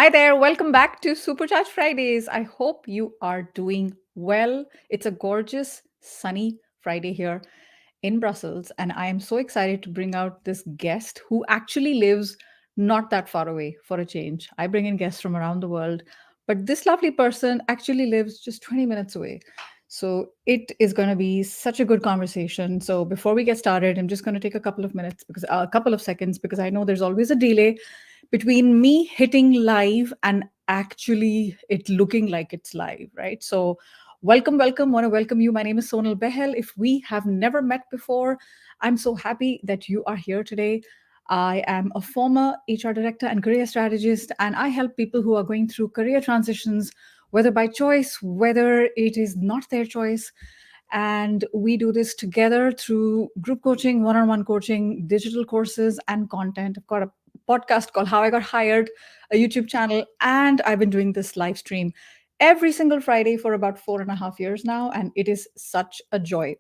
Hi there, welcome back to Supercharged Fridays. I hope you are doing well. It's a gorgeous, sunny Friday here in Brussels, and I am so excited to bring out this guest who actually lives not that far away for a change. I bring in guests from around the world, but this lovely person actually lives just 20 minutes away. So it is going to be such a good conversation. So before we get started, I'm just going to take a couple of minutes because a couple of seconds because I know there's always a delay between me hitting live and actually it looking like it's live, right? So welcome. Want to welcome you. My name is Sonal Behel. If we have never met before, I'm so happy that you are here today. I am a former HR director and career strategist, and I help people who are going through career transitions, whether by choice, whether it is not their choice. And we do this together through group coaching, one on one coaching, digital courses, and content. I've got a podcast called How I Got Hired, a YouTube channel, and I've been doing this live stream every single Friday for about 4.5 years now, and it is such a joy.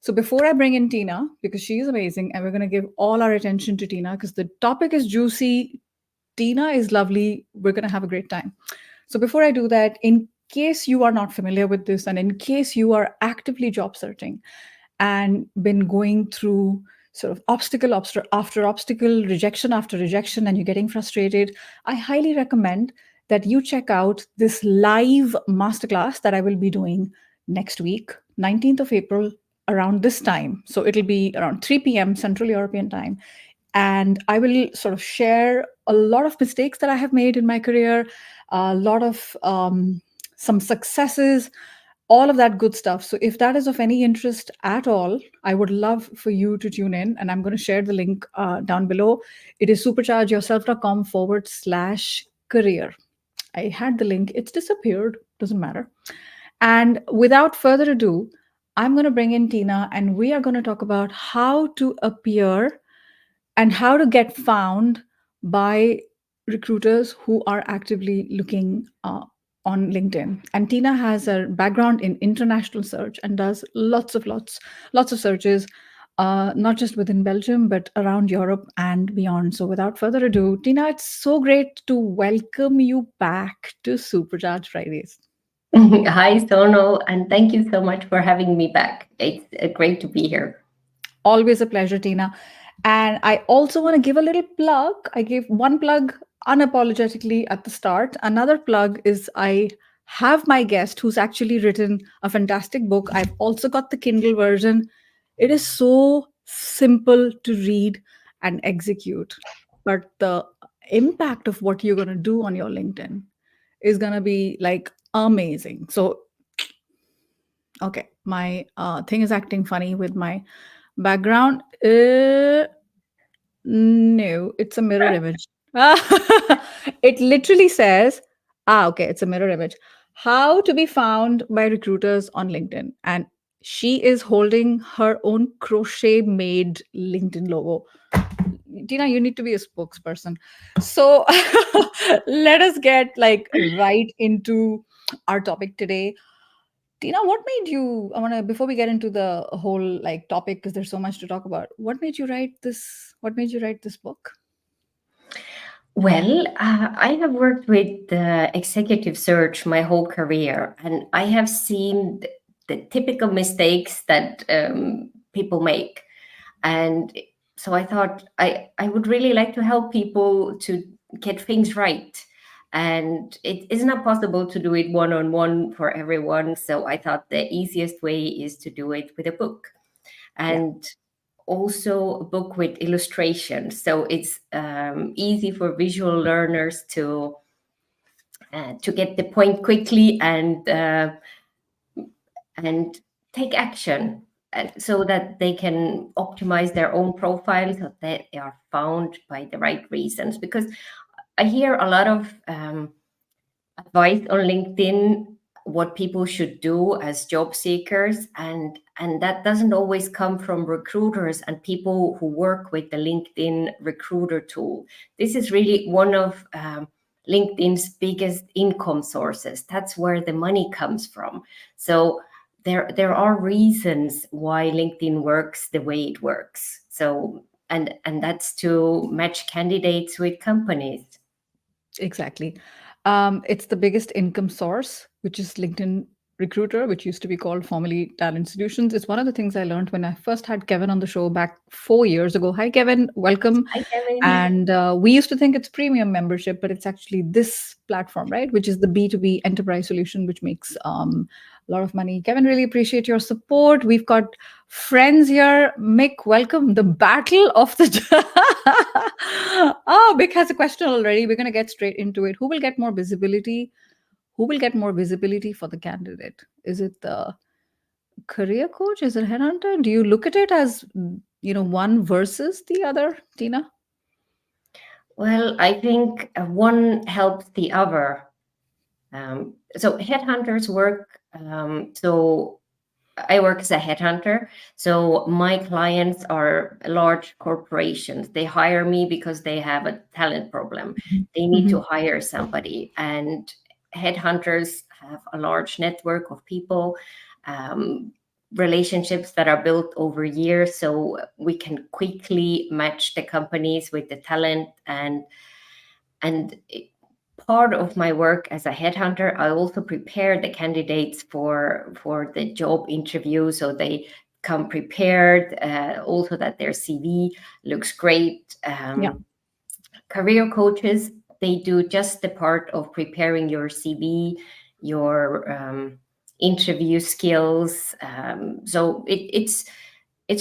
So before I bring in Tina, because she is amazing, and we're going to give all our attention to Tina because the topic is juicy. Tina is lovely. We're going to have a great time. So before I do that, in case you are not familiar with this, and in case you are actively job searching and been going through sort of after obstacle, rejection after rejection, and you're getting frustrated, I highly recommend that you check out this live masterclass that I will be doing next week, 19th of April, around this time. So it'll be around 3 p.m. Central European time. And I will sort of share a lot of mistakes that I have made in my career, a lot of some successes, all of that good stuff. So if that is of any interest at all, I would love for you to tune in. And I'm going to share the link down below. It is superchargeyourself.com/career. I had the link, it's disappeared, doesn't matter. And without further ado, I'm going to bring in Tina and we are going to talk about how to appear and how to get found by recruiters who are actively looking on LinkedIn. And Tina has a background in international search and does lots of searches, not just within Belgium, but around Europe and beyond. So without further ado, Tina, it's so great to welcome you back to Supercharged Fridays. Hi, Sonal, and thank you so much for having me back. It's great to be here. Always a pleasure, Tina. And I also want to give a little plug. I gave one plug unapologetically at the start. Another plug is I have my guest who's actually written a fantastic book. I've also got the Kindle version. It is so simple to read and execute, but the impact of what you're going to do on your LinkedIn is going to be like amazing. So, okay, my thing is acting funny with my background. No, it's a mirror image. It literally says, okay, it's a mirror image. How to be found by recruiters on LinkedIn. And she is holding her own crochet made LinkedIn logo. Tina, you need to be a spokesperson. So let us get like right into our topic today. Tina, what made you? I want to before we get into the whole like topic because there's so much to talk about. What made you write this? What made you write this book? Well, I have worked with executive search my whole career, and I have seen the typical mistakes that people make. And so I thought I would really like to help people to get things right. And it is not possible to do it one on one for everyone. So I thought the easiest way is to do it with a book. Yeah. And also a book with illustrations, so it's easy for visual learners to get the point quickly and take action, so that they can optimize their own profiles so that they are found by the right reasons. Because I hear a lot of advice on LinkedIn, what people should do as job seekers, and that doesn't always come from recruiters and people who work with the LinkedIn recruiter tool. This is really one of LinkedIn's biggest income sources. That's where the money comes from. So there are reasons why LinkedIn works the way it works. So and that's to match candidates with companies. Exactly. It's the biggest income source, which is LinkedIn Recruiter, which used to be called formerly Talent Solutions. It's one of the things I learned when I first had Kevin on the show back 4 years ago. Hi, Kevin. Welcome. Hi, Kevin. And we used to think it's premium membership, but it's actually this platform, right? Which is the B2B enterprise solution, which makes a lot of money. Kevin, really appreciate your support. We've got friends here. Mick, welcome. The battle of the. Oh, Mick has a question already. We're going to get straight into it. Who will get more visibility? Who will get more visibility for the candidate? Is it the career coach? Is it headhunter? Do you look at it as, one versus the other, Tina? Well, I think one helps the other. So headhunters work. So I work as a headhunter. So my clients are large corporations. They hire me because they have a talent problem. They need Mm-hmm. to hire somebody, and headhunters have a large network of people. Um, Relationships that are built over years, so we can quickly match the companies with the talent. And part of my work as a headhunter, I also prepare the candidates for the job interview, so they come prepared, also that their CV looks great. Yeah. Career coaches, they do just the part of preparing your CV, your interview skills. So it's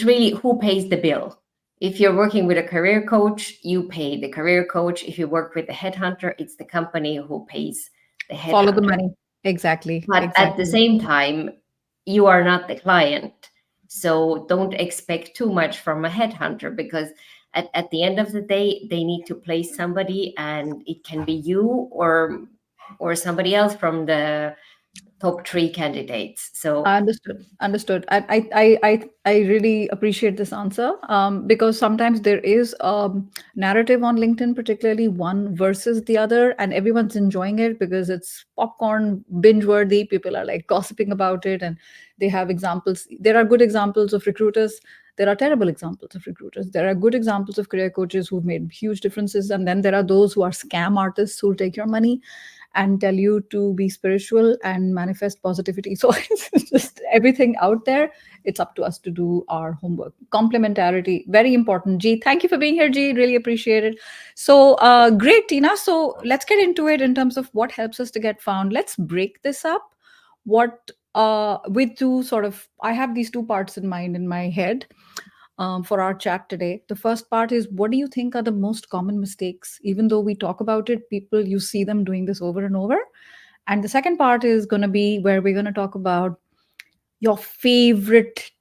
really who pays the bill. If you're working with a career coach, you pay the career coach. If you work with a headhunter, it's the company who pays the Follow the headhunter. money. Exactly. But at the Exactly. same time, you are not the client. So don't expect too much from a headhunter, because at the end of the day, they need to place somebody, and it can be you or somebody else from the top three candidates. So I understood. Understood. I really appreciate this answer, because sometimes there is a narrative on LinkedIn, particularly one versus the other, and everyone's enjoying it because it's popcorn, binge worthy. People are like gossiping about it, and they have examples. There are good examples of recruiters. There are terrible examples of recruiters. There are good examples of career coaches who've made huge differences, and then there are those who are scam artists who'll take your money and tell you to be spiritual and manifest positivity. So it's just everything out there. It's up to us to do our homework. Complementarity, very important. G, thank you for being here, G. Really appreciate it. So great, Tina. So let's get into it in terms of what helps us to get found. Let's break this up. What with two sort of, I have these two parts in mind in my head for our chat today. The first part is, what do you think are the most common mistakes? Even though we talk about it, people, you see them doing this over and over. And the second part is going to be where we're going to talk about your favorite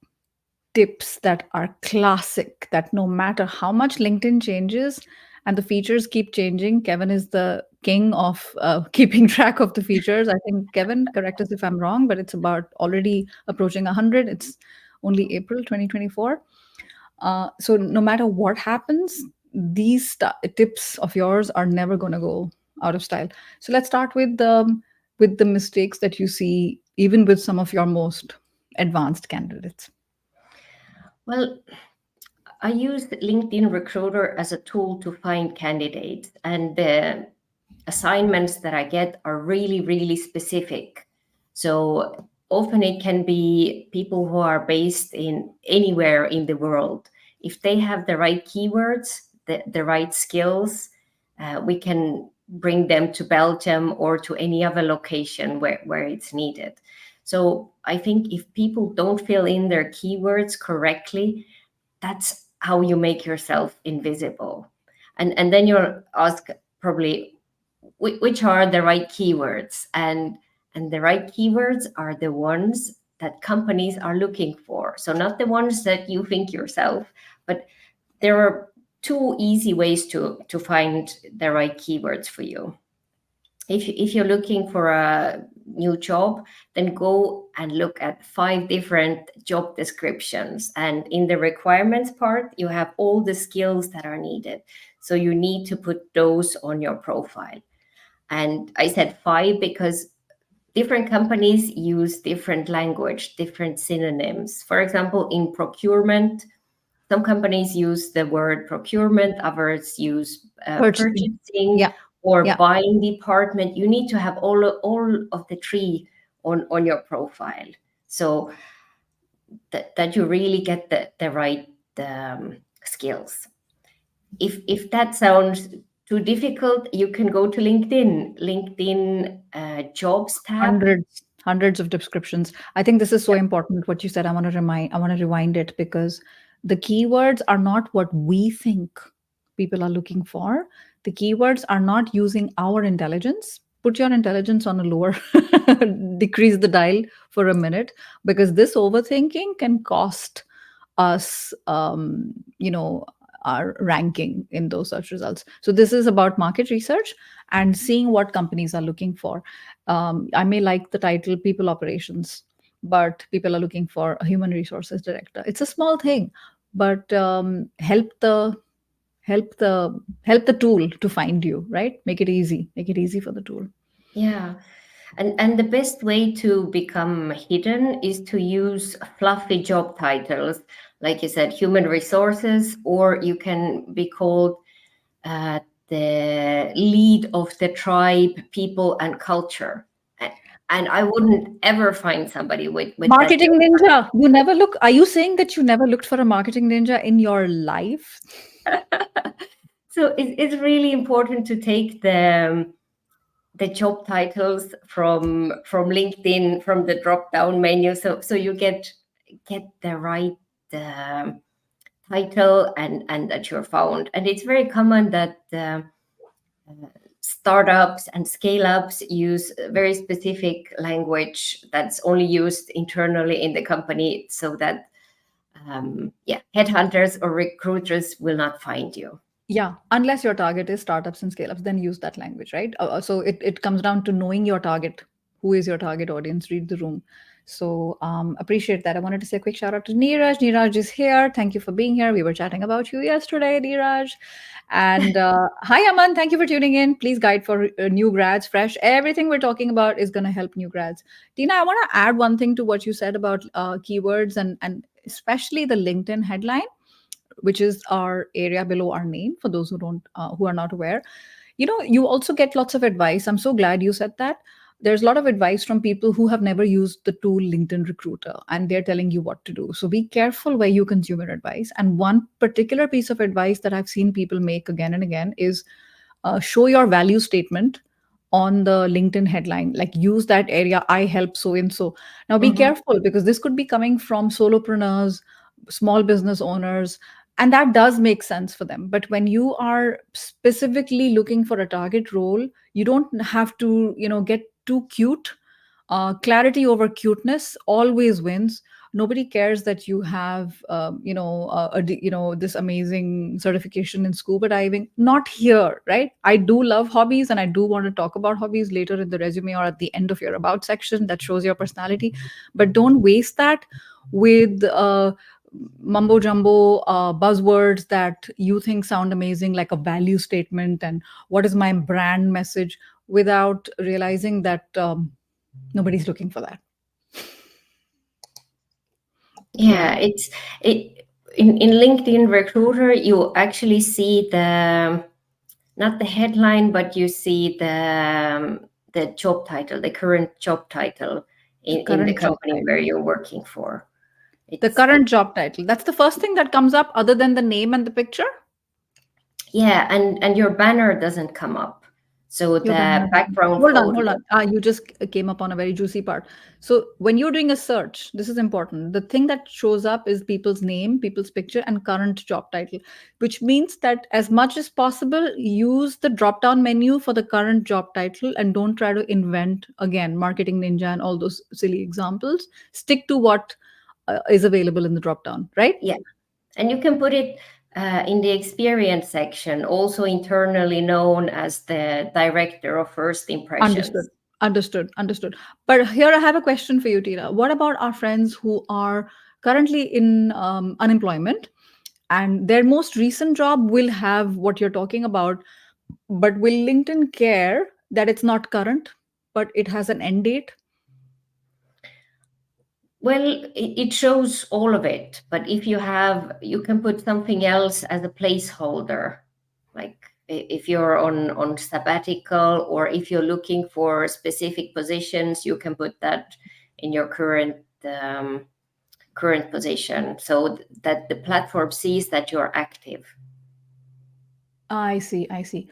tips that are classic, that no matter how much LinkedIn changes and the features keep changing, Kevin is the king of keeping track of the features. I think, Kevin, correct us if I'm wrong, but it's about already approaching 100. It's only April 2024. So no matter what happens, these tips of yours are never going to go out of style. So let's start with the mistakes that you see even with some of your most advanced candidates. well, I use LinkedIn Recruiter as a tool to find candidates, and the assignments that I get are really, really specific. So often it can be people who are based in anywhere in the world. If they have the right keywords, the right skills, we can bring them to Belgium or to any other location where it's needed. So I think if people don't fill in their keywords correctly, that's how you make yourself invisible. And then you'll ask probably which are the right keywords, and the right keywords are the ones that companies are looking for, so not the ones that you think yourself. But there are two easy ways to find the right keywords for you. If you're looking for a new job, then go and look at 5 different job descriptions. And in the requirements part, you have all the skills that are needed. So you need to put those on your profile. And I said 5 because different companies use different language, different synonyms. For example, in procurement, some companies use the word procurement, others use Purchasing. purchasing, Yeah. or Yeah. buying department, you need to have all of the three on your profile, so that you really get the right skills. If that sounds too difficult, you can go to LinkedIn jobs tab. Hundreds of descriptions. I think this is so Yeah. important what you said. I want to rewind it, because the keywords are not what we think people are looking for. The keywords are not using our intelligence. Put your intelligence on a lower, decrease the dial for a minute, because this overthinking can cost us, our ranking in those search results. So this is about market research and seeing what companies are looking for. I may like the title people operations, but people are looking for a human resources director. It's a small thing, but help the tool to find you, right? Make it easy for the tool. Yeah. And the best way to become hidden is to use fluffy job titles, like you said, human resources, or you can be called the lead of the tribe, people, and culture. A- And I wouldn't ever find somebody with that Marketing job ninja, you never look, are you saying that you never looked for a marketing ninja in your life? title. So it's really important to take the job titles from LinkedIn, from the drop down menu, so you get the right um, title, and that you're found. And it's very common that startups and scale ups use a very specific language that's only used internally in the company, so that yeah, headhunters or recruiters will not find you. Yeah, unless your target is startups and scale ups, then use that language, right? So it comes down to knowing your target. Who is your target audience? Read the room. So appreciate that. I wanted to say a quick shout out to Neeraj. Neeraj is here. Thank you for being here. We were chatting about you yesterday, Neeraj. And hi, Aman. Thank you for tuning in. Please guide for new grads, fresh. Everything we're talking about is going to help new grads. Tina, I want to add one thing to what you said about keywords and especially the LinkedIn headline, which is our area below our name for those who are not aware. You also get lots of advice. I'm so glad you said that. There's a lot of advice from people who have never used the tool LinkedIn Recruiter, and they're telling you what to do. So be careful where you consume your advice. And one particular piece of advice that I've seen people make again and again is show your value statement on the LinkedIn headline. Like, use that area, I help so and so. Now be Mhm. careful, because this could be coming from solopreneurs, small business owners, and that does make sense for them. But when you are specifically looking for a target role, you don't have to, get too cute. Clarity over cuteness always wins. Nobody cares that you have this amazing certification in scuba diving. Not here, right? I do love hobbies, and I do want to talk about hobbies later in the resume or at the end of your about section. That shows your personality. But don't waste that with mumbo jumbo buzzwords that you think sound amazing, like a value statement and what is my brand message, without realizing that nobody's looking for that. Yeah, it in LinkedIn Recruiter, you actually see the, not the headline, but you see the job title, the current job title The in the current job company where title. you're working for. The It's current job title. That's the first thing that comes up other than the name and the picture. Yeah, and your banner doesn't come up. So Your banner the doesn't. background Hold on, photo. hold on. You just came up on a very juicy part. So when you're doing a search, this is important. The thing that shows up is people's name, people's picture, and current job title, which means that as much as possible, use the drop down menu for the current job title and don't try to invent again marketing ninja and all those silly examples. Stick to what is available in the drop down, right? Yeah, and you can put it in the experience section, also internally known as the director of first Understood. impressions. Understood. But here I have a question for you, Tina. What about our friends who are currently in unemployment, and their most recent job will have what you're talking about, but will LinkedIn care that it's not current, but it has an end date? Well, it shows all of it, but if you have, you can put something else as a placeholder, like. if you're on sabbatical, or if you're looking for specific positions, you can put that in your current position, so that the platform sees that you're active. I see. I see.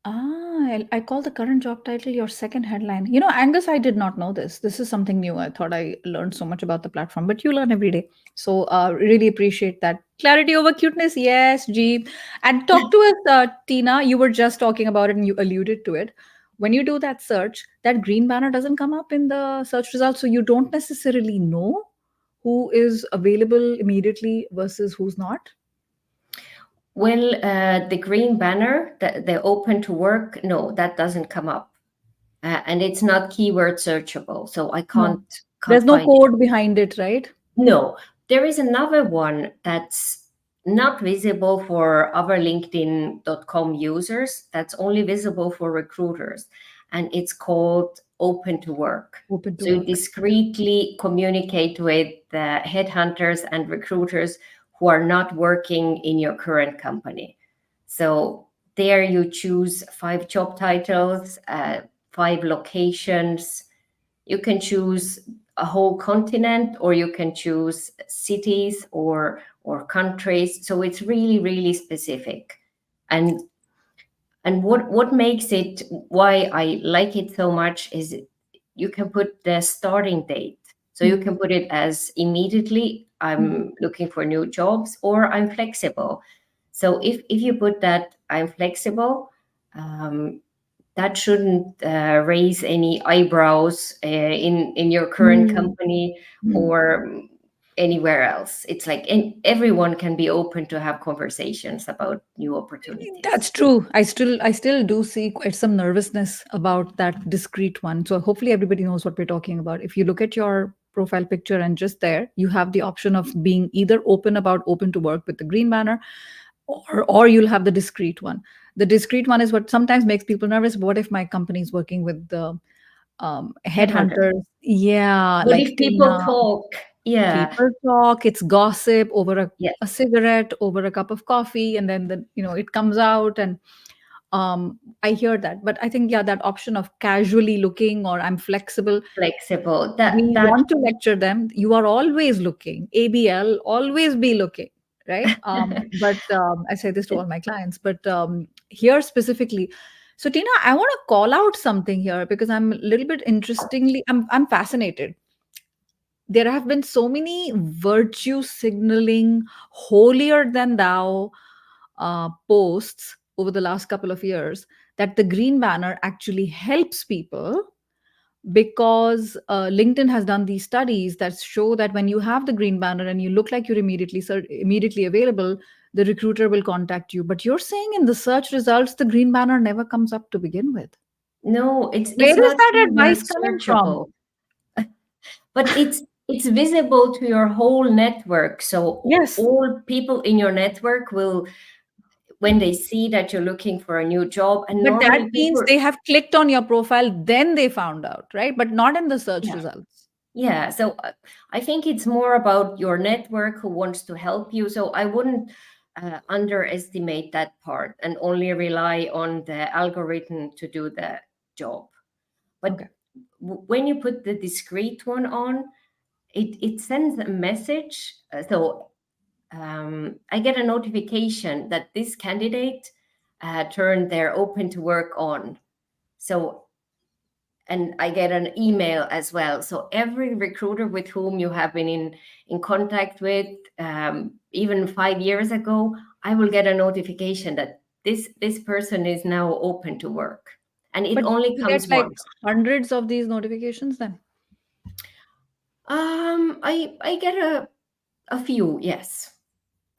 I call the current job title your second headline. You know, Angus, I did not know this. This is something new. I thought I learned so much about the platform, but you learn every day. So, really appreciate that. Clarity over cuteness. Yes, G. And talk to us, Tina. You were just talking about it and you alluded to it. When you do that search, that green banner doesn't come up in the search results. So, you don't necessarily know who is available immediately versus who's not. Well, the green banner, the open to work, no, that doesn't come up, and it's not keyword searchable, so I No, can't there's no find it. code behind it, right? No, there is another one that's not visible for other LinkedIn.com users. That's only visible for recruiters. And it's called Open to Work. Open to So you work. discreetly communicate with the headhunters and recruiters who are not working in your current company. So there you choose 5 job titles, 5 locations. You can choose a whole continent, or you can choose cities or countries, so it's really really specific. And what makes it, why I like it so much, is you can put the starting date, so you Hmm. can put it as immediately I'm looking for new jobs, or I'm flexible. So if you put that I'm flexible, um, that shouldn't raise any eyebrows in your current Mm. company Mm. or anywhere else. It's like everyone can be open to have conversations about new opportunities. That's true. I still do see quite some nervousness about that discrete one. So hopefully everybody knows what we're talking about. If you look at your profile picture and just there, you have the option of being either open to work with the green banner, or you'll have the discrete one. The discrete one is what sometimes makes people nervous. What if my company is working with the Headhunter. headhunters? Yeah, What like if people Tina. talk? Yeah, People talk, it's gossip over yeah, a cigarette, over a cup of coffee, and then it comes out. And I hear that, but I think, yeah, that option of casually looking or I'm flexible, flexible. That we that want to lecture them. You are always looking, ABL, always be looking, right? But I say this to all my clients, but here specifically, so Tina, I want to call out something here because I'm a little bit interestingly, I'm fascinated. There have been so many virtue signaling, holier than thou posts over the last couple of years, that the green banner actually helps people, because LinkedIn has done these studies that show that when you have the green banner and you look like you're immediately available, the recruiter will contact you. But you're saying in the search results, the green banner never comes up to begin with. no, it's Where is not that keyword advice coming from? searchable, but it's visible to your whole network. So Yes. all people in your network will, when they see that you're looking for a new job, and But that normally means people, they have clicked on your profile, then they found out, right? But not in the search yeah, results. yeah. So I think it's more about your network who wants to help you. So I wouldn't underestimate that part and only rely on the algorithm to do the job. But Okay. when you put the discrete one on, it sends a message. I get a notification that this candidate turned their open to work on. So, and I get an email as well. So every recruiter with whom you have been in contact with, even 5 years ago, I will get a notification that this person is now open to work, and it But only you get comes like once. hundreds of these notifications then? I get a few, yes,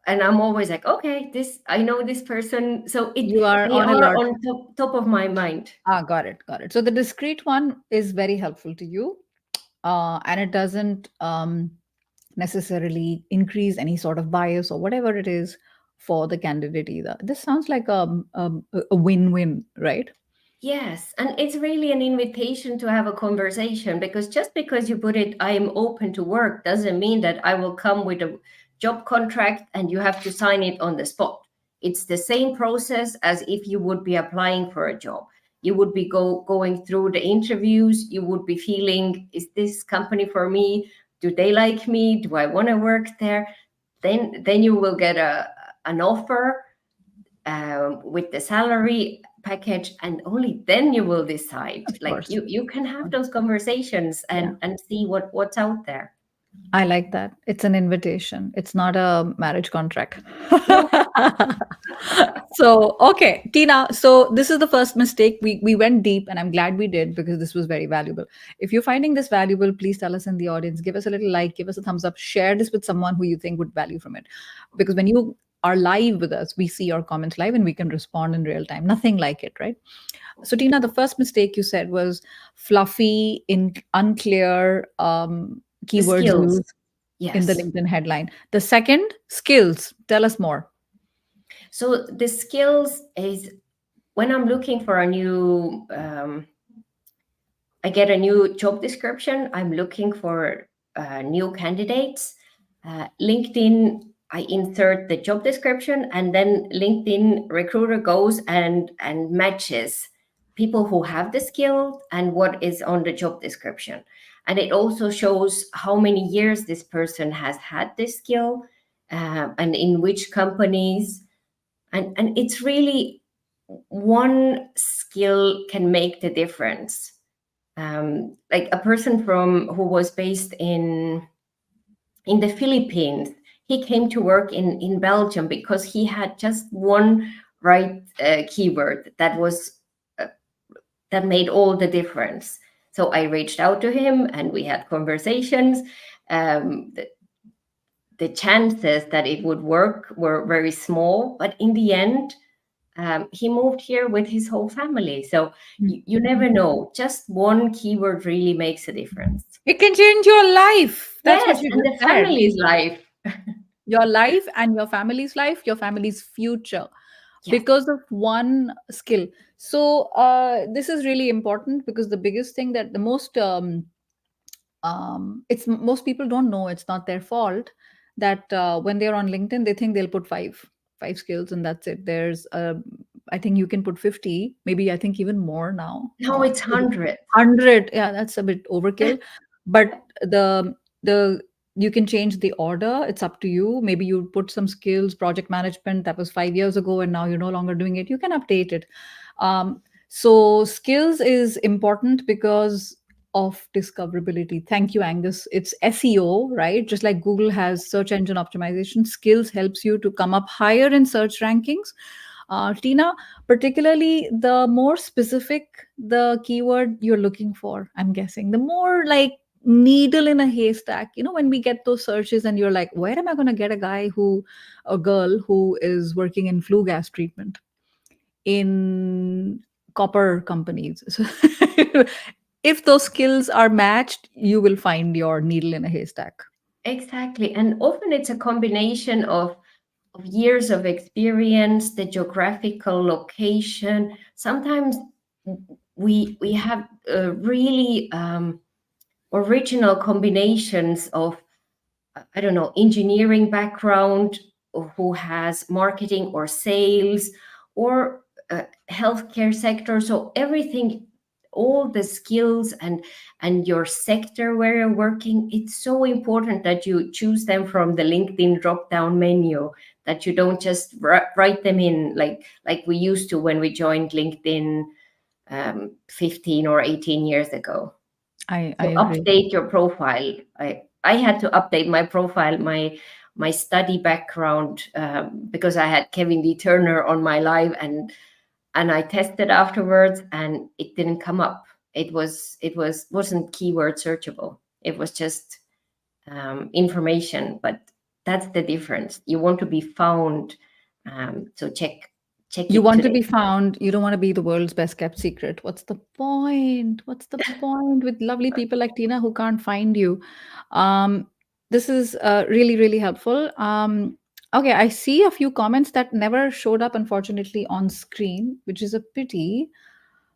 and I'm always like, okay, this, I know this person, so You are they on are alert. on top of my mind. Got it. Got it. So the discrete one is very helpful to you, and it doesn't necessarily increase any sort of bias or whatever it is for the candidate either. This sounds like a win-win, right? Yes, and it's really an invitation to have a conversation, because just because you put it, I am open to work, doesn't mean that I will come with a job contract and you have to sign it on the spot. It's the same process as if you would be applying for a job. You would be going through the interviews. You would be feeling, is this company for me? Do they like me? Do I want to work there? Then you will get an offer with the salary package, and only then you will decide. Of Like course. you can have those conversations Yeah. and see what's out there. I like that. It's an invitation. It's not a marriage contract. No. So, okay, Tina. So this is the first mistake. We went deep, and I'm glad we did because this was very valuable. If you're finding this valuable, please tell us in the audience. Give us a little like, give us a thumbs up, share this with someone who you think would value from it. Because when you are live with us, we see your comments live and we can respond in real time. Nothing like it, right? So, Tina, the first mistake you said was fluffy, unclear The keywords skills. used in the Yes. LinkedIn headline. The second, skills. Tell us more. So the skills is when I'm looking for a new, I get a new job description. I'm looking for new candidates. LinkedIn, I insert the job description, and then LinkedIn recruiter goes and matches people who have the skill and what is on the job description. And it also shows how many years this person has had this skill, and in which companies. And it's really one skill can make the difference. Like a person from who was based in the Philippines, he came to work in Belgium because he had just one right keyword that was that made all the difference. So I reached out to him and we had conversations. The chances that it would work were very small, but in the end, he moved here with his whole family. So you never know. Just one keyword really makes a difference. It can change your life. That's what Yes, you and just the said. family's life. Your life, your family's future, Yes. because of one skill. So this is really important because the biggest thing that the most it's most people don't know, it's not their fault that when they're on LinkedIn they think they'll put five skills and that's it. There's I think you can put 50, maybe I think even more now. No, it's 100. 100, yeah, that's a bit overkill. But the you can change the order, it's up to you. Maybe you put some skills, project management, that was 5 years ago and now you're no longer doing it, you can update it. So skills is important because of discoverability. Thank you, Angus. It's SEO, right? Just like Google has search engine optimization, skills helps you to come up higher in search rankings. Tina, particularly the more specific the keyword you're looking for, I'm guessing, the more like needle in a haystack. You know, when we get those searches and you're like, where am I going to get a girl who is working in flue gas treatment in copper companies? So if those skills are matched, you will find your needle in a haystack. Exactly. And often it's a combination of years of experience, the geographical location. Sometimes we have really original combinations of, I don't know, engineering background, or who has marketing or sales, or healthcare sector. So everything, all the skills and your sector where you're working, it's so important that you choose them from the LinkedIn drop down menu, that you don't just write them in like we used to when we joined LinkedIn 15 or 18 years ago. I So agree. update your profile. I had to update my profile, my study background, because I had Kevin D. Turner on my live, and I tested afterwards and it didn't come up. It wasn't keyword searchable. It was just information, but that's the difference. You want to be found. So check You it want to today. be found. You don't want to be the world's best kept secret. What's the point? What's the point with lovely people like Tina who can't find you? Um, this is really, really helpful. Okay, I see a few comments that never showed up, unfortunately, on screen, which is a pity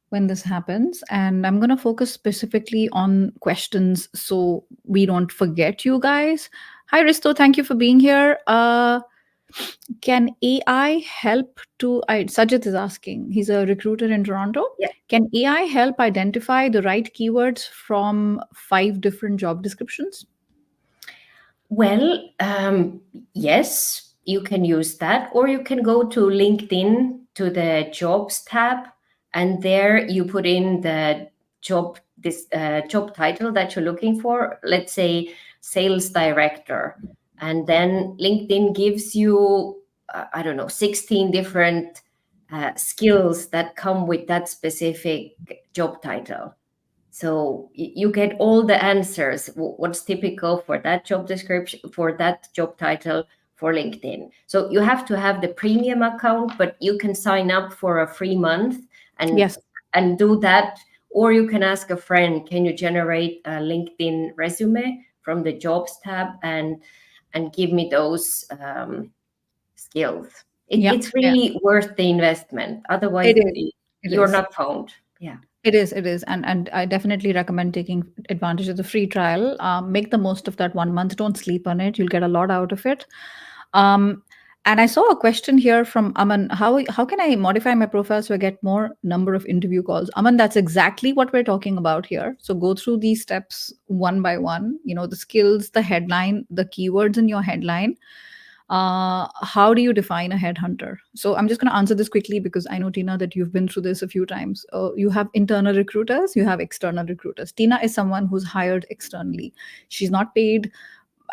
when this happens. And I'm going to focus specifically on questions so we don't forget you guys. Hi, Risto. Thank you for being here. Can AI help to? Sajid is asking. He's a recruiter in Toronto. Yeah. Can AI help identify the right keywords from five different job descriptions? Well, yes, you can use that, or you can go to LinkedIn to the jobs tab, and there you put in the job title that you're looking for. Let's say sales director, and then LinkedIn gives you I don't know 16 different skills that come with that specific job title. So you get all the answers, what's typical for that job description, for that job title for LinkedIn. So you have to have the premium account, but you can sign up for a free month and Yes. and do that. Or you can ask a friend, can you generate a LinkedIn resume from the jobs tab and give me those skills. Yeah. It's Yeah. really worth the investment. Otherwise, It is. It you're is. not found. Yeah. It is. It is. And I definitely recommend taking advantage of the free trial. Make the most of that 1 month. Don't sleep on it. You'll get a lot out of it. Um, and I saw a question here from Aman. How can I modify my profile so I get more number of interview calls? Aman, that's exactly what we're talking about here. So go through these steps one by one. You know, the skills, the headline, the keywords in your headline. How do you define a headhunter? So I'm just going to answer this quickly because I know, Tina, that you've been through this a few times. You have internal recruiters, you have external recruiters. Tina is someone who's hired externally. She's not paid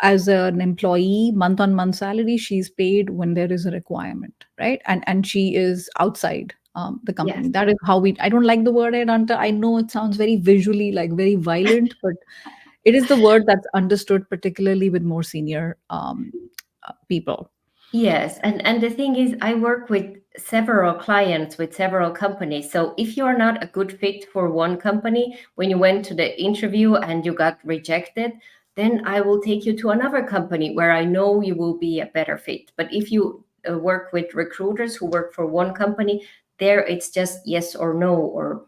as an employee month on month salary. She's paid when there is a requirement, right? And she is outside the Yes. company. That is how we. I don't like the word headhunter. I know it sounds very visually like very violent, but it is the word that's understood particularly with more senior people. Yes, and the thing is, I work with several clients with several companies. So if you're not a good fit for one company, when you went to the interview and you got rejected, then I will take you to another company where I know you will be a better fit. But if you work with recruiters who work for one company, there it's just yes or no, or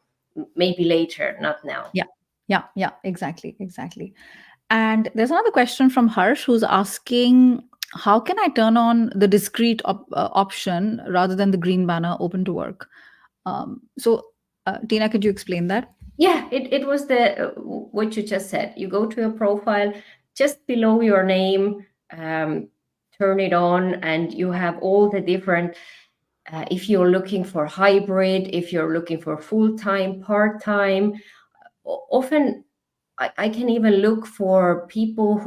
maybe later, not now. Yeah, yeah, yeah, exactly, exactly. And there's another question from Harsh who's asking, how can I turn on the discrete option rather than the green banner open to work? Tina, could you explain that? Yeah, it was the what you just said. You go to your profile just below your name, turn it on, and you have all the different. If you're looking for hybrid, if you're looking for full time, part time, often I can even look for people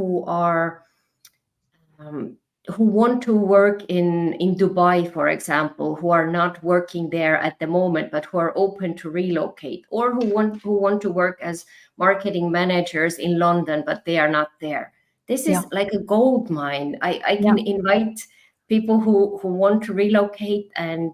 um, who want to work in Dubai, for example, who are not working there at the moment, but who are open to relocate, or who want to work as marketing managers in London, but they are not there. This Yeah, is like a gold mine. I yeah, can invite people who want to relocate, and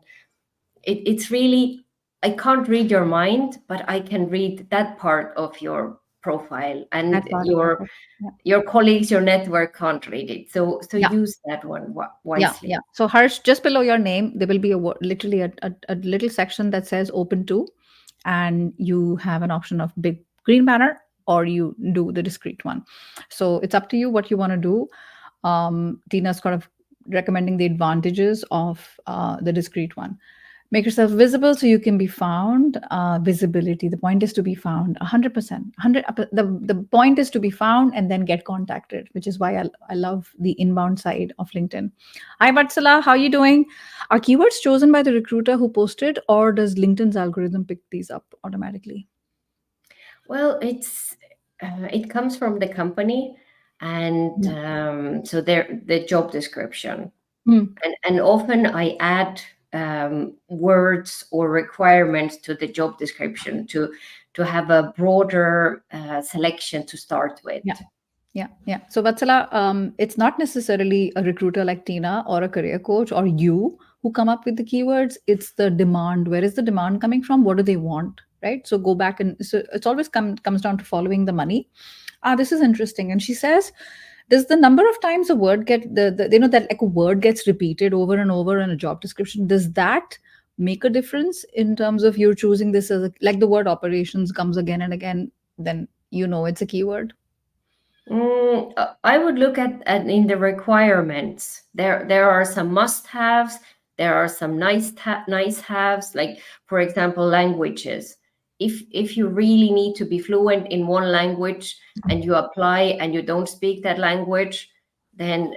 it's really, I can't read your mind, but I can read that part of your profile, that and part of your it. Yeah. your colleagues, your network can't read it. So Yeah. use that one Yeah, wisely. yeah. So Harsh, just below your name, there will be literally a little section that says open to, and you have an option of big green banner or you do the discrete one. So it's up to you what you want to do. Tina's kind of recommending the advantages of the discrete one. Make yourself visible so you can be found. Visibility, the point is to be found 100%. 100 the point is to be found and then get contacted, which is why I love the inbound side of LinkedIn. Hi Vatsala, how are you doing? Are keywords chosen by the recruiter who posted, or does LinkedIn's algorithm pick these up automatically? Well, it comes from the company, and Yeah. so the job description, Mm. and often I add words or requirements to the job description to have a broader selection to start with. Yeah. Yeah, yeah. So Vatsala, it's not necessarily a recruiter like Tina or a career coach or you who come up with the keywords. It's the demand. Where is the demand coming from? What do they want? Right. So go back and so it's always comes down to following the money. This is interesting. And she says, does the number of times a word get the you know that like a word gets repeated over and over in a job description? Does that make a difference in terms of you're choosing this as like the word operations comes again and again? Then you know it's a keyword. I would look at in the requirements. There are some must-haves. There are some nice haves. Like for example, languages. If you really need to be fluent in one language and you apply and you don't speak that language, then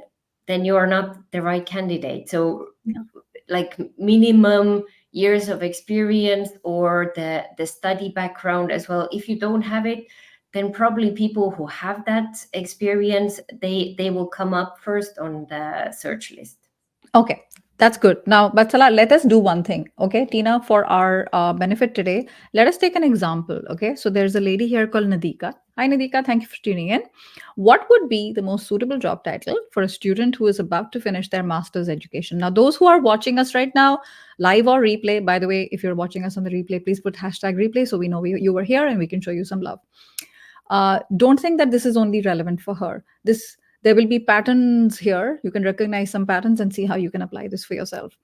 then you are not the right candidate. So Yeah. like minimum years of experience or the study background as well. If you don't have it, then probably people who have that experience, they will come up first on the search list. Okay, that's good. Now, Batsala, let us do one thing. Okay, Tina, for our benefit today, let us take an example. Okay, so there's a lady here called Nadika. Hi, Nadika. Thank you for tuning in. What would be the most suitable job title for a student who is about to finish their master's education? Now, those who are watching us right now, live or replay, by the way, if you're watching us on the replay, please put hashtag replay so we know you were here and we can show you some love. Don't think that this is only relevant for her. This There will be patterns here. You can recognize some patterns and see how you can apply this for yourself.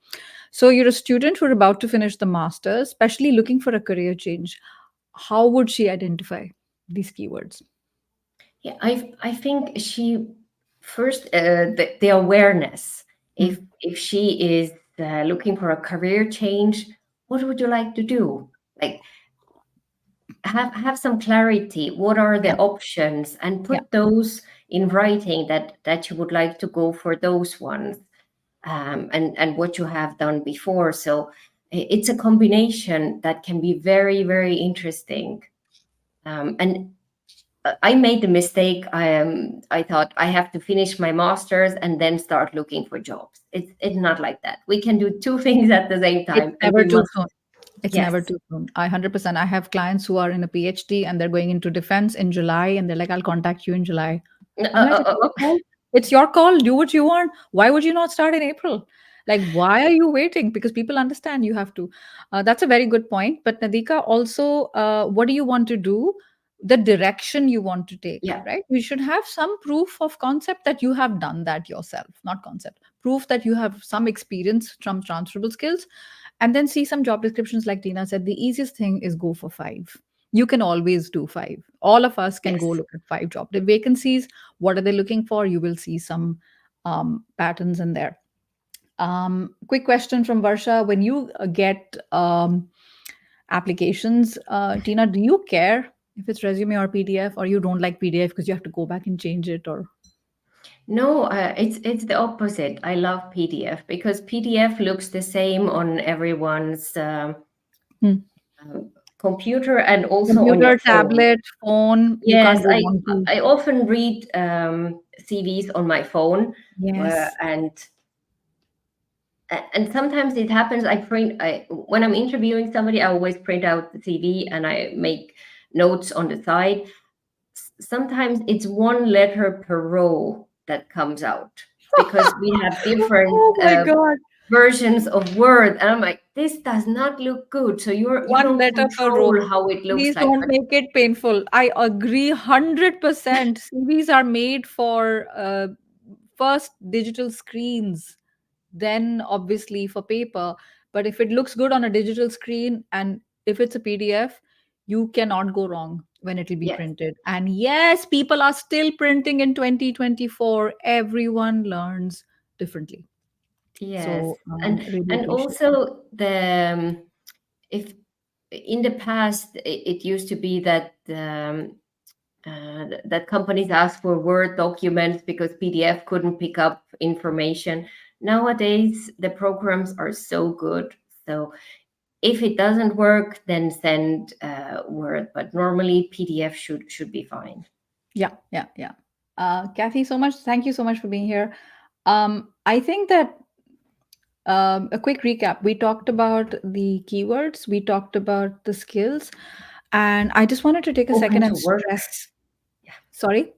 So you're a student who's about to finish the master's, especially looking for a career change. How would she identify these keywords? Yeah, I think she first the awareness. Hmm. If she is looking for a career change, what would you like to do? Like have some clarity. What are Yeah, the options, and yeah. put those in writing that you would like to go for those ones, and what you have done before. So it's a combination that can be very very interesting. And I made the mistake. I thought I have to finish my masters and then start looking for jobs. It's not like that. We can do two things at the same It's time, and never we too must. soon. It's Yes. never too soon. I 100%. I have clients who are in a PhD and they're going into defense in July and they're like, I'll contact you in July. I'm like, it's your call. It's your call. Do what you want. Why would you not start in April? Like, why are you waiting? Because people understand you have to. That's a very good point. But Nadika, also, what do you want to do? The direction you want to take, Yeah. right? You should have some proof of concept that you have done that yourself, not concept, proof that you have some experience, some transferable skills, and then see some job descriptions. Like Tina said, the easiest thing is go for five. You can always do five. All of us can go Yes. look at five job the vacancies. What are they looking for? You will see some patterns in there. Quick question from Varsha: when you get applications, Tina, do you care if it's resume or PDF, or you don't like PDF because you have to go back and change it? Or No, it's the opposite. I love PDF because PDF looks the same on everyone's hmm, um, computer and also on your computer, phone. tablet, phone, you can't Yes, go wrong too. I often read CVs on my phone, Yes. and and sometimes it happens. I when I'm interviewing somebody, I always print out the CV and I make notes on the side. Sometimes it's one letter per row that comes out because we have different Oh my God. versions of Word, and I'm like, this does not look good. So you One don't letter per row. control how it looks Please like, don't but make it painful. I agree 100%. CVs are made for first digital screens, then obviously for paper. But if it looks good on a digital screen and if it's a PDF, you cannot go wrong when it will be yes. printed. And yes, people are still printing in 2024. Everyone learns differently. Yes, So, really and appreciate. also if in the past it used to be that that companies ask for Word documents because PDF couldn't pick up information. Nowadays, the programs are so good. So if it doesn't work, then send Word. But normally PDF should be fine. Yeah, yeah, yeah. Kathy, so much. Thank you so much for being here. I think that a quick recap. We talked about the keywords, we talked about the skills, and I just wanted to take a Open second to and work. stress. Sorry.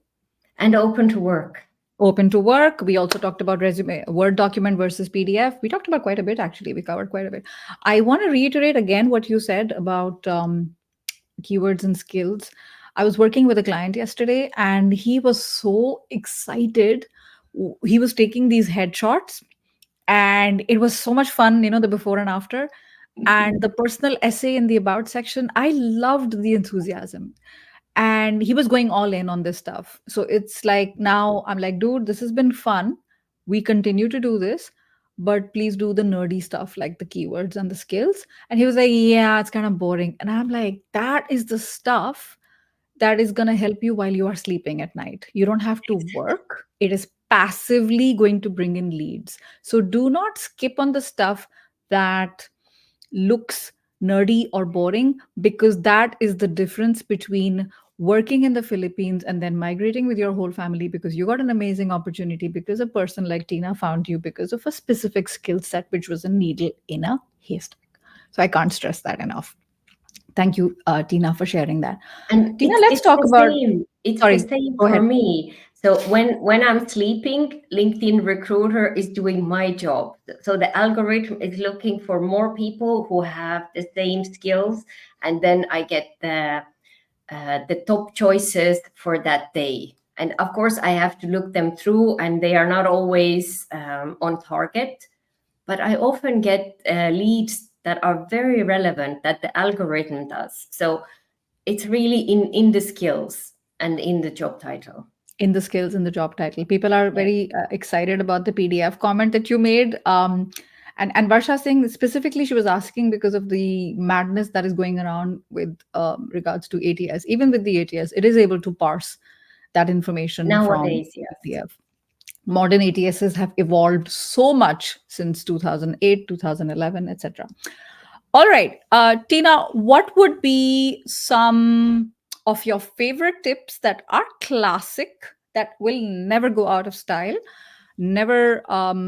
And open to work. Open to work. We also talked about resume, Word document versus PDF. We talked about quite a bit, actually. We covered quite a bit. I want to reiterate again what you said about keywords and skills. I was working with a client yesterday and he was so excited. He was taking these headshots and it was so much fun, the before and after. And the personal essay in the about section, I loved the enthusiasm. and he was going all in on this stuff. So it's like, now I'm like, dude, this has been fun, we continue to do this, but please do the nerdy stuff like the keywords and the skills. And he was like, yeah, it's kind of boring. And I'm like, that is the stuff that is going to help you while you are sleeping at night. You don't have to work, it is passively going to bring in leads. So do not skip on the stuff that looks nerdy or boring, because that is the difference between working in the Philippines and then migrating with your whole family, because you got an amazing opportunity, because a person like Tina found you because of a specific skill set, which was a needle in a haystack. So I can't stress that enough. Thank you, Tina, for sharing that. And Tina, let's it's talk the about. same. It's the Sorry, same go for ahead. me. So when I'm sleeping, LinkedIn Recruiter is doing my job. So the algorithm is looking for more people who have the same skills, and then I get the top choices for that day. And of course, I have to look them through, and they are not always on target. But I often get leads that are very relevant that the algorithm does. So it's really in the skills and in the job title. In the skills in the job title, people are Yes. very excited about the PDF comment that you made. And Varsha Singh specifically, she was asking because of the madness that is going around with regards to ATS. Even with the ATS, it is able to parse that information from Nowadays, yes. PDF. Modern ATSs have evolved so much since 2008, 2011, etc. All right, Tina, what would be some of your favorite tips that are classic, that will never go out of style, never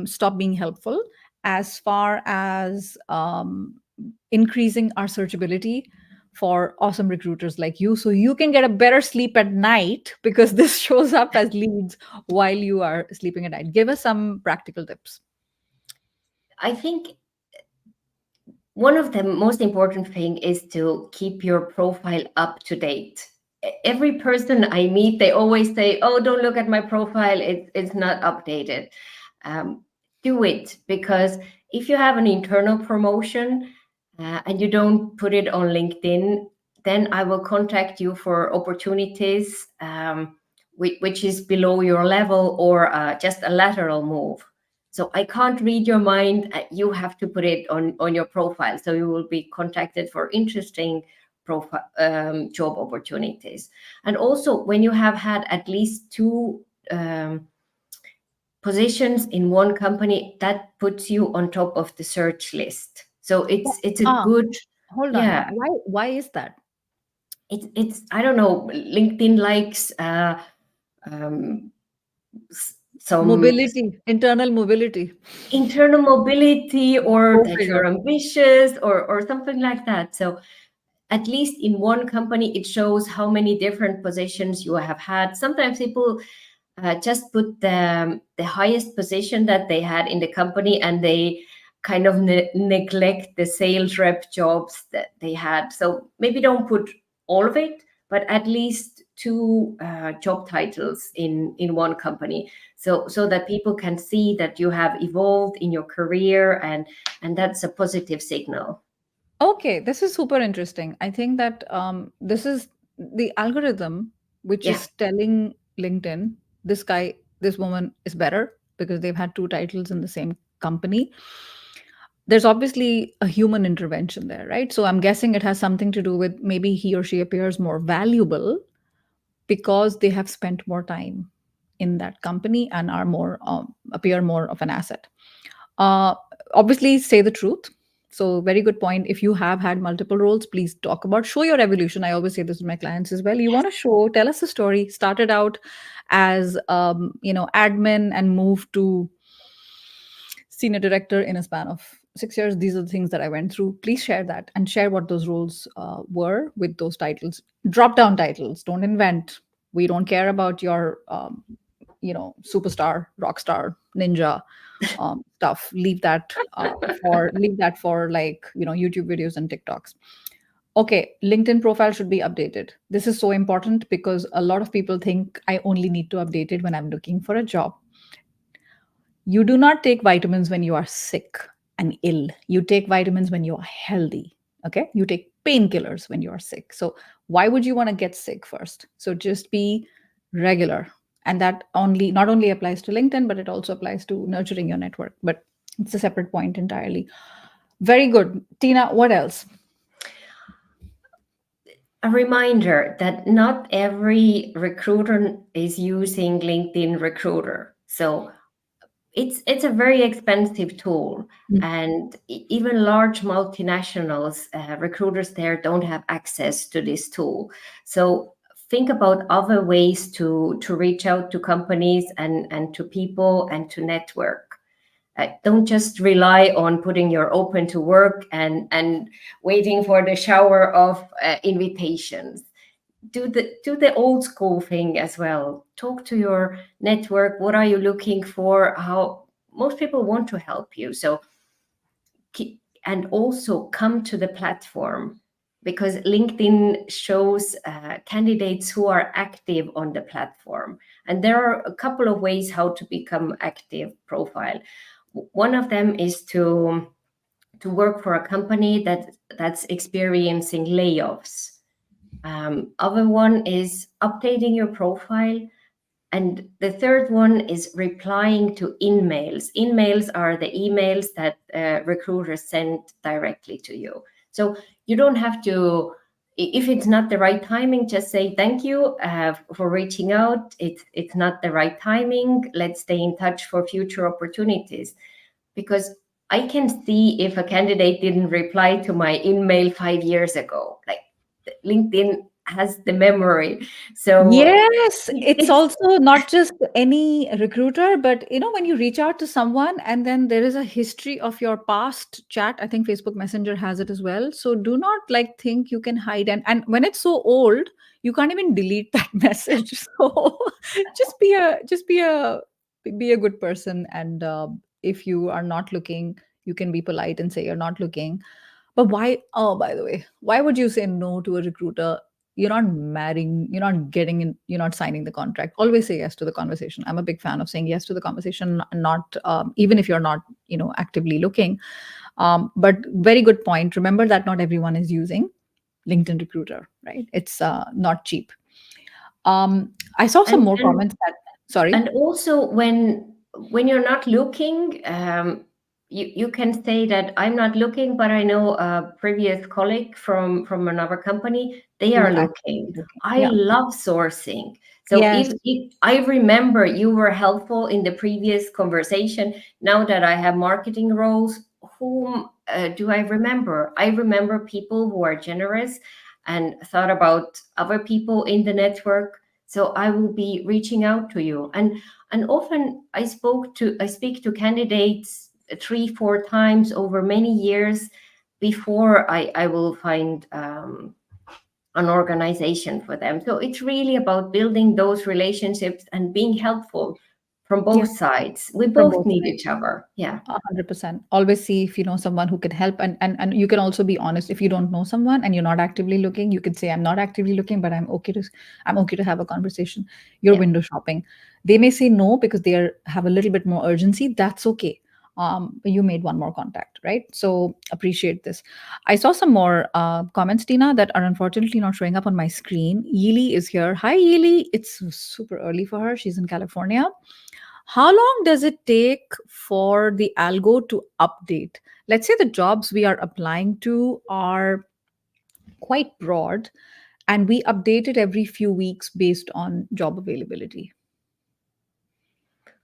stop being helpful, as far as increasing our searchability for awesome recruiters like you, so you can get a better sleep at night, because this shows up as leads while you are sleeping at night? Give us some practical tips. I think one of the most important thing is to keep your profile up to date. Every person I meet, they always say, "Oh, don't look at my profile; it's not updated." Um, do it, because if you have an internal promotion and you don't put it on LinkedIn, then I will contact you for opportunities which is below your level, or just a lateral move. So I can't read your mind. You have to put it on your profile, so you will be contacted for interesting profile job opportunities. And also, when you have had at least two positions in one company, that puts you on top of the search list. So it's a Ah, good, hold on. yeah. Why is that? It's I don't know. LinkedIn likes um, some Mobility, internal mobility. internal mobility, or Go that figure. you're ambitious, or something like that. So at least in one company, it shows how many different positions you have had. Sometimes people just put the highest position that they had in the company, and they kind of neglect the sales rep jobs that they had. So maybe don't put all of it, but at least two job titles in one company, so that people can see that you have evolved in your career, and that's a positive signal. Okay, this is super interesting. I think that this is the algorithm which Yeah. is telling LinkedIn, this guy, this woman is better because they've had two titles in the same company. There's obviously a human intervention there, right? So I'm guessing it has something to do with, maybe he or she appears more valuable because they have spent more time in that company and are more appear more of an asset. Uh, Obviously, say the truth. So, very good point. If you have had multiple roles, please talk about, show your evolution. I always say this to my clients as well. You want to show, tell us the story. Started out as admin and moved to senior director in a span of 6 years. These are the things that I went through. Please share that and share what those roles were with those titles. Drop down titles. Don't invent. We don't care about your superstar, rock star, ninja stuff. Leave that for like YouTube videos and TikToks. Okay, LinkedIn profile should be updated. This is so important because a lot of people think I only need to update it when I'm looking for a job. You do not take vitamins when you are sick and ill. You take vitamins when you are healthy. Okay, you take painkillers when you are sick. So Why would you want to get sick first? So just be regular. And that only not only applies to LinkedIn, but it also applies to nurturing your network. But it's a separate point entirely. Very good. Tina, what else? A reminder that not every recruiter is using LinkedIn Recruiter. So it's a very expensive tool, Mm. and even large multinationals, recruiters there don't have access to this tool. So think about other ways to reach out to companies and to people and to network. Don't just rely on putting your open to work and waiting for the shower of invitations. Do the old school thing as well. Talk to your network. What are you looking for? How most people want to help you. So and also come to the platform, because LinkedIn shows candidates who are active on the platform, and there are a couple of ways how to become active profile. One of them is to work for a company that's experiencing layoffs. Other one is updating your profile. And the third one is replying to emails. Emails are the emails that recruiters send directly to you. So you don't have to, if it's not the right timing, just say thank you for reaching out. It's not the right timing. Let's stay in touch for future opportunities. Because I can see if a candidate didn't reply to my email 5 years ago. Like LinkedIn has the memory. So Yes, it's it's also not just any recruiter, but when you reach out to someone and then there is a history of your past chat, I think Facebook Messenger has it as well. So do not like think you can hide, and when it's so old, you can't even delete that message. So just be a good person, and if you are not looking, you can be polite and say you're not looking. But why? Oh, by the way, why would you say no to a recruiter? You're not marrying, you're not getting in, you're not signing the contract. Always say yes to the conversation. I'm a big fan of saying yes to the conversation, not even if you're not, actively looking. But very good point. Remember that not everyone is using LinkedIn Recruiter, right? It's not cheap. I saw some and more and comments that, sorry. and also when you're not looking, you can say that I'm not looking, but I know a previous colleague from another company, they Who's are looking. actively looking? I Yeah. love sourcing. So Yes. if I remember you were helpful in the previous conversation, now that I have marketing roles, whom do I remember? I remember people who are generous and thought about other people in the network. So I will be reaching out to you. And often I speak to candidates 3 4 times over many years before I will find an organization for them. So it's really about building those relationships and being helpful from Yeah. both sides. We From both both need sides. each other. Yeah. 100%. Always see if you know someone who can help, and you can also be honest. If you don't know someone and you're not actively looking, you can say, I'm not actively looking, but I'm okay to have a conversation. You're Yeah. window shopping. They may say no because have a little bit more urgency. That's okay. But you made one more contact, right? So appreciate this. I saw some more comments, Tina, that are unfortunately not showing up on my screen. Yili is here. Hi, Yili. It's super early for her. She's in California. How long does it take for the algo to update? Let's say the jobs we are applying to are quite broad and we update it every few weeks based on job availability.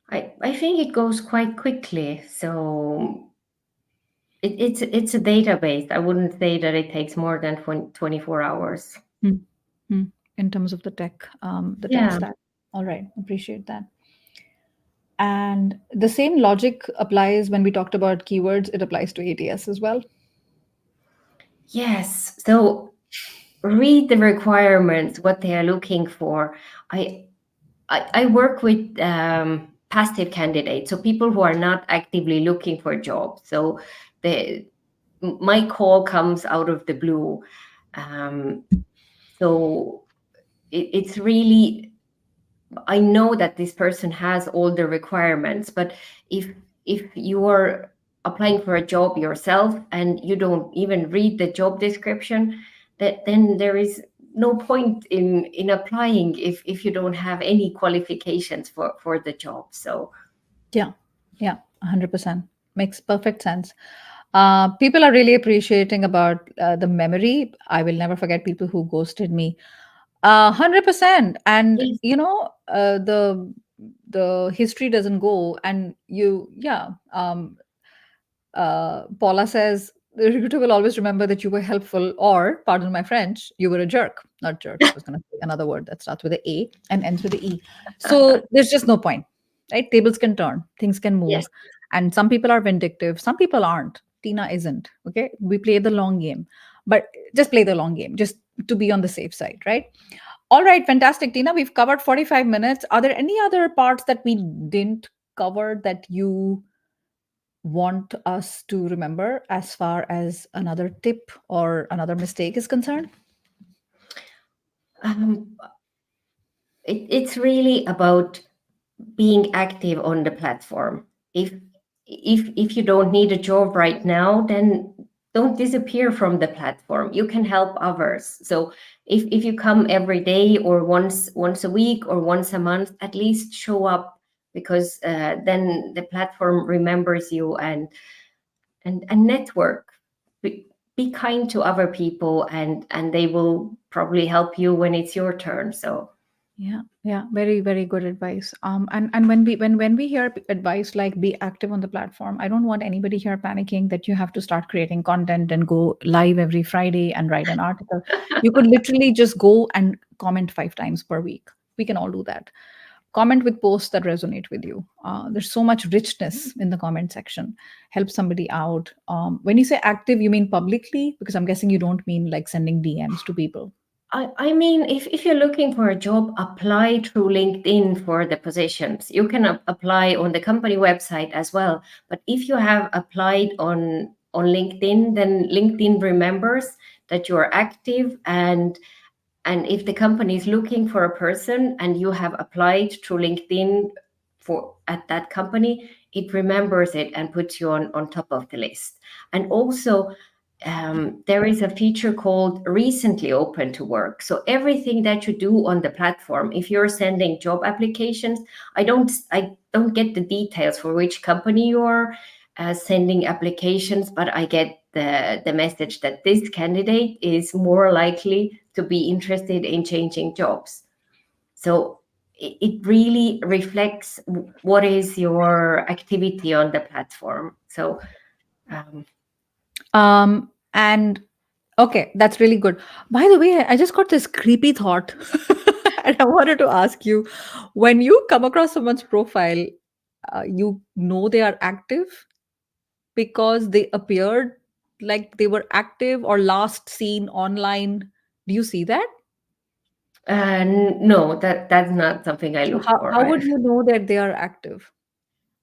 I think it goes quite quickly. So it's a database. I wouldn't say that it takes more than 24 hours. Hmm. Hmm. In terms of the tech Yeah. stack. All right, appreciate that. And the same logic applies when we talked about keywords, it applies to ATS as well. Yes. So read the requirements, what they are looking for. I work with passive candidates, so people who are not actively looking for jobs. So the my call comes out of the blue. Um, so it's really, I know that this person has all the requirements, but if you are applying for a job yourself and you don't even read the job description, that then there is no point in applying if you don't have any qualifications for the job. So Yeah, yeah, 100%. Makes perfect sense. People are really appreciating about the memory. I will never forget people who ghosted me. 100%. And yes. the history doesn't go, and yeah. Paula says the recruiter will always remember that you were helpful, or, pardon my French, you were a jerk. Not jerk. I was going to say another word that starts with a A and ends with a E. So there's just no point, right? Tables can turn, things can Yes. move. And some people are vindictive, some people aren't. Tina isn't. Okay. We play the long game, but just play the long game, just to be on the safe side, right? All right. Fantastic. Tina, we've covered 45 minutes. Are there any other parts that we didn't cover that you want us to remember as far as another tip or another mistake is concerned? um, it's really about being active on the platform. If you don't need a job right now, then don't disappear from the platform. You can help others. So if you come every day or once a week or once a month, at least show up, because then the platform remembers you. And network. Be kind to other people, and they will probably help you when it's your turn. So Yeah, yeah, very, very good advice. And when we hear advice like be active on the platform, I don't want anybody here panicking that you have to start creating content and go live every Friday and write an article. You could literally just go and comment 5 times per week. We can all do that. Comment with posts that resonate with you. There's so much richness in the comment section. Help somebody out. When you say active, you mean publicly? Because I'm guessing you don't mean like sending DMs to people. I mean, if you're looking for a job, apply through LinkedIn for the positions. You can apply on the company website as well. But if you have applied on LinkedIn, then LinkedIn remembers that you are active. And if the company is looking for a person and you have applied through LinkedIn for at that company, it remembers it and puts you on top of the list. And also, there is a feature called recently open to work. So everything that you do on the platform, if you're sending job applications, I don't get the details for which company you're sending applications, but I get the message that this candidate is more likely to be interested in changing jobs. So it really reflects what is your activity on the platform. So um, And okay, that's really good. By the way, I just got this creepy thought. And I wanted to ask you, when you come across someone's profile, you know they are active because they appeared like they were active or last seen online. Do you see that? no, that's not something I So look how for. would you know that they are active?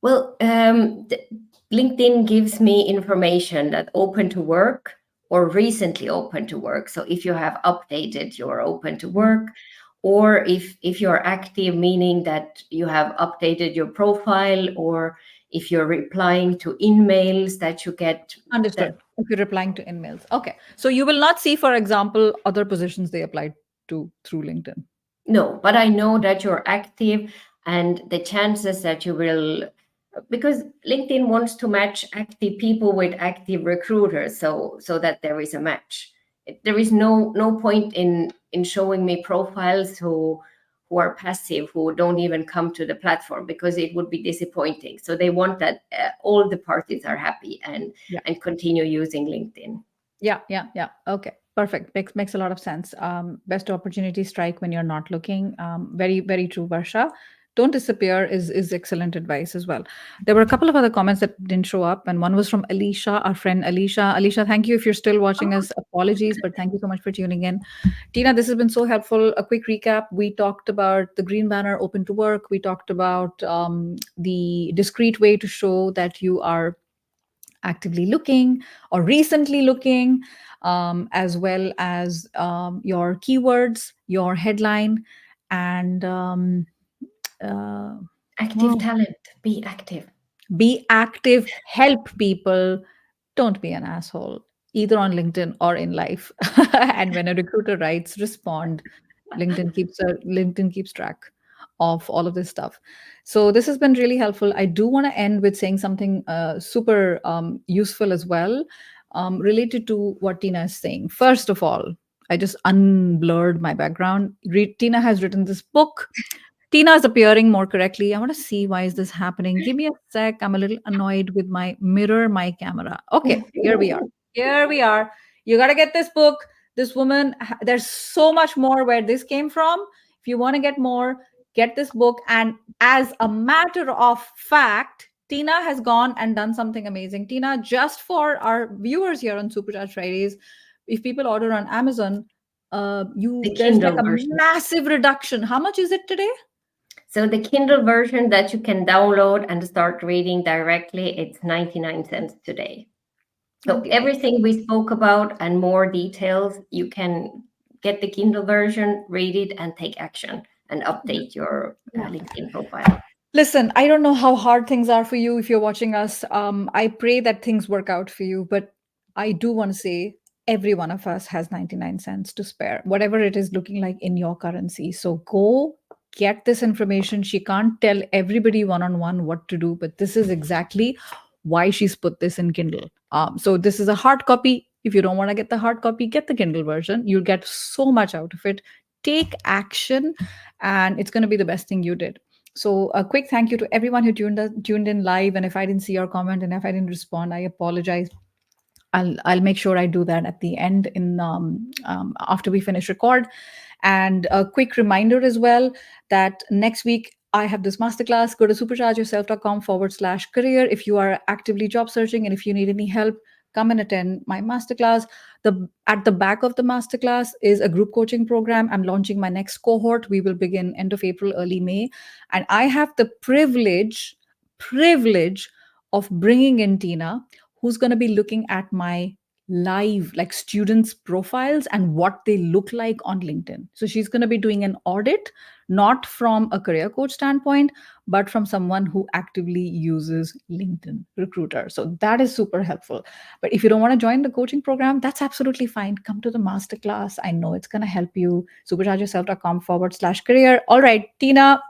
Well, LinkedIn gives me information that open to work or recently open to work. So if you have updated your open to Mhm. work, or if you're active, meaning that you have updated your profile, or if you're replying to emails that you get Understood. that. If you're replying to emails. Okay. So you will not see, for example, other positions they applied to through LinkedIn. No, but I know that you're active, and the chances that you will, because LinkedIn wants to match active people with active recruiters, so that there is a match. There is no point in showing me profiles who are passive, who don't even come to the platform, because it would be disappointing. So they want that all the parties are happy Yeah. and continue using LinkedIn. Yeah, yeah, yeah. Okay, perfect. Makes a lot of sense. Best opportunity strike when you're not looking. Very, very true, Varsha. Don't disappear is excellent advice as well. There were a couple of other comments that didn't show up, and one was from Alicia, our friend Alicia. Alicia, thank you if you're still watching us. Apologies, but thank you so much for tuning in. Tina, this has been so helpful. A quick recap: we talked about the green banner, open to work. We talked about the discrete way to show that you are actively looking or recently looking, as well as your keywords, your headline, and uh, Active well, talent, be active. be active, help people, don't be an asshole. either on LinkedIn or in life. And when a recruiter writes, respond. LinkedIn keeps track of all of this stuff. So this has been really helpful. I do want to end with saying something super useful as well, related to what Tina is saying. First of all, I just unblurred my background. Tina has written this book. Tina is appearing more correctly. I want to see why is this happening. Give me a sec. I'm a little annoyed with my camera. Okay, here we are. Here we are. You got to get this book. This woman, there's so much more where this came from. If you want to get more, get this book. And as a matter of fact, Tina has gone and done something amazing. Tina, just for our viewers here on Supercharged Fridays, if people order on Amazon, The you there's like Kindle a version. massive reduction. How much is it today? So the Kindle version that you can download and start reading directly, it's 99 cents today. So Okay. everything we spoke about and more details, you can get the Kindle version, read it, and take action and update your Yeah. LinkedIn profile. Listen, I don't know how hard things are for you if you're watching us. I pray that things work out for you, but I do want to say every one of us has 99 cents to spare, whatever it is looking like in your currency. So go get this information. She can't tell everybody one on one what to do, but this is exactly why she's put this in Kindle. So this is a hard copy. If you don't want to get the hard copy, get the Kindle version. You'll get so much out of it. Take action, and it's going to be the best thing you did. So a quick thank you to everyone who tuned in live. And if I didn't see your comment and if I didn't respond, I apologize. I'll make sure I do that at the end in after we finish record. And a quick reminder as well that next week I have this masterclass. Go to superchargeyourself.com/career if you are actively job searching and if you need any help. Come and attend my masterclass. At the back of the masterclass is a group coaching program. I'm launching my next cohort. We will begin end of April, early May, and I have the privilege of bringing in Tina, who's going to be looking at my live like students profiles and what they look like on LinkedIn. So she's going to be doing an audit, not from a career coach standpoint, but from someone who actively uses LinkedIn Recruiter. So that is super helpful. But if you don't want to join the coaching program, that's absolutely fine. Come to the masterclass. I know it's going to help you. Superchargeyourself.com/career. All right, Tina,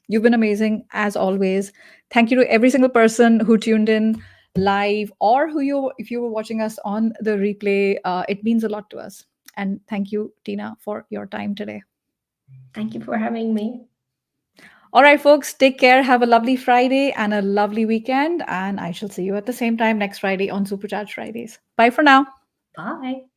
you've been amazing as always. Thank you to every single person who tuned in live or if you were watching us on the replay. It means a lot to us. And thank you, Tina, for your time today. Thank you for having me. All right, folks, take care. Have a lovely Friday and a lovely weekend. And I shall see you at the same time next Friday on Supercharged Fridays. Bye for now. Bye.